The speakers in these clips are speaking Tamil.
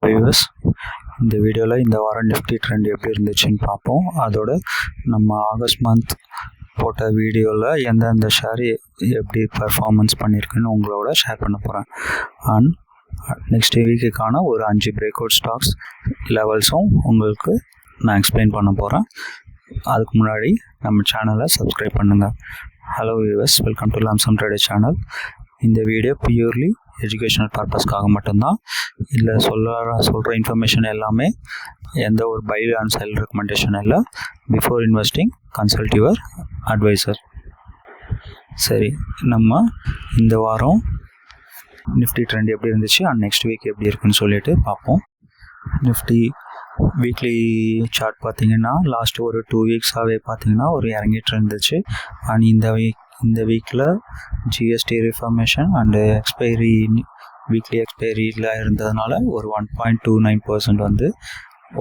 வியூவர்ஸ், இந்த வீடியோவில் இந்த வாரம் நிஃப்டி ட்ரெண்ட் எப்படி இருந்துச்சுன்னு பார்ப்போம். அதோட நம்ம ஆகஸ்ட் மந்த் போட்ட வீடியோவில் எந்தெந்த ஷேர் எப்படி பர்ஃபார்மன்ஸ் பண்ணியிருக்குன்னு உங்களோட ஷேர் பண்ண போகிறேன். அண்ட் நெக்ஸ்ட் வீக்குக்கான ஒரு 5 பிரேக் அவுட் ஸ்டாக்ஸ் லெவல்ஸும் உங்களுக்கு நான் எக்ஸ்பிளைன் பண்ண போகிறேன். அதுக்கு முன்னாடி நம்ம சேனலை சப்ஸ்கிரைப் பண்ணுங்கள். Hello viewers, welcome to lumpsum trader channel. இந்த வீடியோ பியூர்லி எஜுகேஷனல் பர்பஸ்க்காக மட்டும்தான். இல்லை சொல்கிற இன்ஃபர்மேஷன் எல்லாமே எந்த ஒரு பை அண்ட் செல் ரெக்கமெண்டேஷன் இல்லை. Before investing consult your advisor. சரி, நம்ம இந்த வாரம் நிஃப்டி ட்ரெண்ட் எப்படி இருந்துச்சு அண்ட் நெக்ஸ்ட் வீக் எப்படி இருக்குன்னு சொல்லிட்டு பார்ப்போம். நிஃப்டி வீக்லி சார்ட் பார்த்தீங்கன்னா லாஸ்ட் ஒரு 2 வீக்ஸாகவே பார்த்தீங்கன்னா ஒரு இறங்கிட்டு இருந்துச்சு. அண்ட் இந்த வீக்கில் ஜிஎஸ்டி ரிஃபர்மேஷன் அண்டு வீக்லி எக்ஸ்பைரியில் இருந்ததுனால ஒரு 1.29% வந்து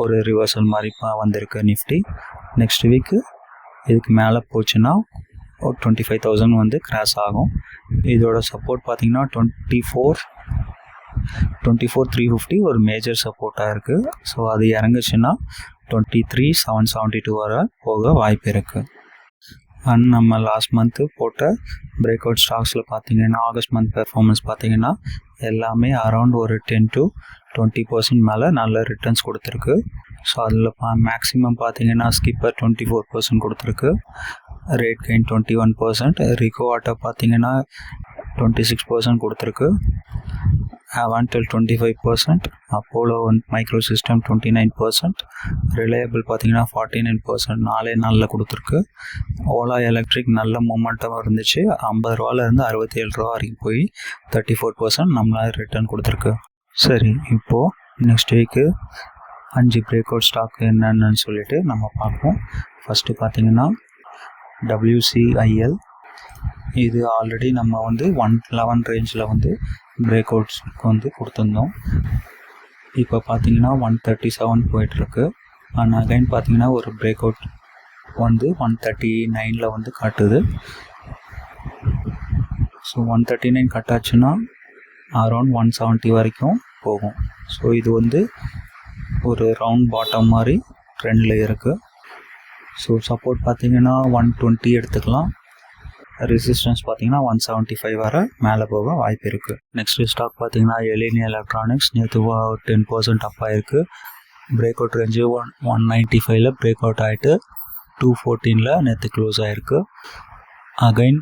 ஒரு ரிவர்சல் மாதிரி வந்திருக்கு நிஃப்டி. நெக்ஸ்ட் வீக்கு இதுக்கு மேலே போச்சுன்னா ஒரு 25,000 வந்து கிராஸ் ஆகும். இதோட சப்போர்ட் பார்த்திங்கன்னா 24,350 ஒரு மேஜர் சப்போர்ட்டாக இருக்குது. ஸோ அது இறங்குச்சுன்னா 23,772 வர போக வாய்ப்பு இருக்குது. அண்ட் நம்ம லாஸ்ட் மந்த்து போட்ட பிரேக் அவுட் ஸ்டாக்ஸில் பார்த்தீங்கன்னா ஆகஸ்ட் மந்த் பெர்ஃபார்மன்ஸ் பார்த்தீங்கன்னா எல்லாமே அரௌண்ட் ஒரு 10 to 20% மேலே நல்ல ரிட்டர்ன்ஸ் கொடுத்துருக்கு. ஸோ அதில் மேக்ஸிமம் பார்த்தீங்கன்னா ஸ்கிப்பர் 24% கொடுத்துருக்கு, ரேட் கெயின் 21%, ரிகோ ஆட்டோ பார்த்தீங்கன்னா 26% கொடுத்துருக்கு, அவன்டெல் 25%, அப்போலோ மைக்ரோ சிஸ்டம் 29%, ரிலையபிள் பார்த்தீங்கன்னா 49%, 4 நாளில் கொடுத்துருக்கு. ஓலா எலக்ட்ரிக் நல்ல மொமெண்டம் இருந்துச்சு, 50 ரூபாலேருந்து 67 ரூபா வரைக்கும் போய் 34% நம்மளால் ரிட்டர்ன் கொடுத்துருக்கு. சரி, இப்போது next week 5 break out stock என்னென்னு சொல்லிட்டு நம்ம பார்ப்போம். ஃபஸ்ட்டு பார்த்தீங்கன்னா WCIL, இது ஆல்ரெடி நம்ம வந்து 111 ரேஞ்சில் வந்து பிரேக் அவுட்ஸ்க்கு வந்து கொடுத்துருந்தோம். இப்போ பார்த்தீங்கன்னா 137 போயிட்டுருக்கு. அண்ட் அகைன் பார்த்தீங்கன்னா ஒரு பிரேக் அவுட் வந்து 139 வந்து காட்டுது. ஸோ 139 கட்டாச்சுன்னா அரௌண்ட் 170 வரைக்கும் போகும். ஸோ இது வந்து ஒரு ரவுண்ட் பாட்டம் மாதிரி ட்ரெண்டில் இருக்குது. ஸோ சப்போர்ட் பார்த்தீங்கன்னா 120 எடுத்துக்கலாம், ரெசிஸ்டன்ஸ் பார்த்தீங்கன்னா 175 வர மேலே போக வாய்ப்பு இருக்குது. நெக்ஸ்ட் ஸ்டாக் பார்த்தீங்கன்னா எலினி எலக்ட்ரானிக்ஸ் நேற்று 10% அப் ஆகிருக்கு. பிரேக் அவுட் ரேஞ்சு 195ல் பிரேக் அவுட் ஆகிட்டு 214ல் நேற்று க்ளோஸ் ஆகிருக்கு. அகைன்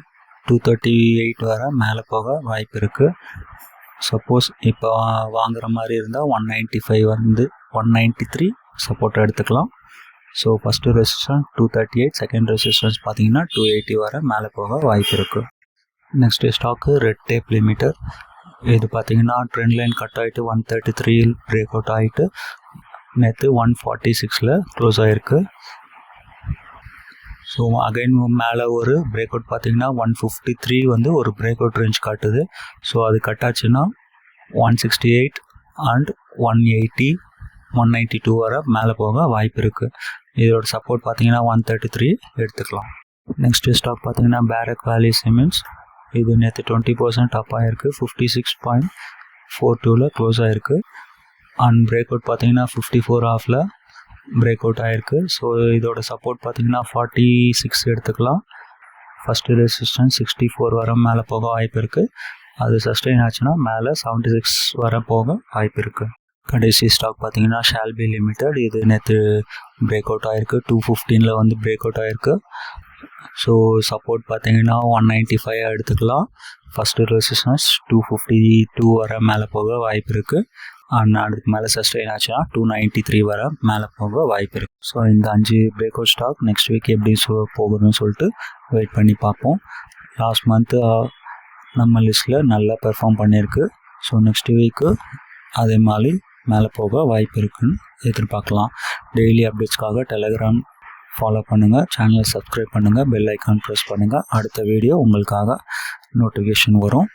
238 வர மேலே போக வாய்ப்பு இருக்குது. சப்போஸ் இப்போ வாங்குகிற மாதிரி இருந்தால் 195 வந்து 193 சப்போர்ட் எடுத்துக்கலாம். So first resistance 238, second resistance பார்த்தீங்கன்னா 280 வர மேலே போக வாய்ப்பு இருக்குது. Next stock Red Tape Limited, இது பார்த்தீங்கன்னா ட்ரெண்ட் லைன் கட் ஆகிட்டு 133 பிரேக் அவுட் ஆகிட்டு நேற்று 146ல் க்ளோஸ் ஆகிருக்கு. ஸோ அகைன் மேலே ஒரு பிரேக் அவுட் பார்த்தீங்கன்னா 153 வந்து ஒரு பிரேக் அவுட் ரேஞ்ச் காட்டுது. ஸோ அது கட்டாச்சுன்னா 168 அண்ட் 180, 192 வர மேலே போக வாய்ப்பு இருக்குது. இதோட சப்போர்ட் பார்த்தீங்கன்னா 133 எடுத்துக்கலாம். நெக்ஸ்ட்டு ஸ்டாக் பார்த்தீங்கன்னா பேரக் வேலி சிமெண்ட்ஸ், இது நேற்று 20% அப் ஆகிருக்கு, 56.42ல் க்ளோஸ் ஆகிருக்கு. அண்ட் பிரேக் அவுட் பார்த்தீங்கன்னா 54 ஆஃபில் பிரேக் அவுட் ஆகிருக்கு. ஸோ இதோட சப்போர்ட் பார்த்தீங்கன்னா 46 எடுத்துக்கலாம். ஃபஸ்ட்டு ரெசிஸ்டன்ஸ் 64 வர மேலே போக வாய்ப்பு இருக்குது. அது சஸ்டெயின் ஆச்சுன்னா மேலே 76 வர போக வாய்ப்பு இருக்குது. கடைசி ஸ்டாக் பார்த்தீங்கன்னா ஷால்பி லிமிட்டட், இது நேற்று பிரேக் அவுட் ஆகிருக்கு, 215ல் வந்து பிரேக் அவுட் ஆகிருக்கு. ஸோ சப்போர்ட் பார்த்தீங்கன்னா 195 எடுத்துக்கலாம். ஃபஸ்ட்டு ரெசிஸ்டன்ஸ் 252 வர மேலே போக வாய்ப்பு இருக்குது. அண்ட் அதுக்கு மேலே சஸ்டெயின் ஆச்சுன்னா 293 வர மேலே போக வாய்ப்பு இருக்குது. ஸோ இந்த 5 break out stock next week எப்படி போகுதுன்னு சொல்லிட்டு வெயிட் பண்ணி பார்ப்போம். லாஸ்ட் மந்த்து நம்ம லிஸ்ட்டில் நல்லா பெர்ஃபார்ம் பண்ணியிருக்கு. ஸோ நெக்ஸ்ட் வீக்கு அதே மாதிரி மேலே போக வாய்ப்பு இருக்குன்னு எதிர்பார்க்கலாம். டெய்லி அப்டேட்ஸ்க்காக டெலகிராம் ஃபாலோ பண்ணுங்கள், சேனலை சப்ஸ்கிரைப் பண்ணுங்கள், பெல் ஐக்கான் ப்ரெஸ் பண்ணுங்கள். அடுத்த வீடியோ உங்களுக்காக நோட்டிஃபிகேஷன் வரும்.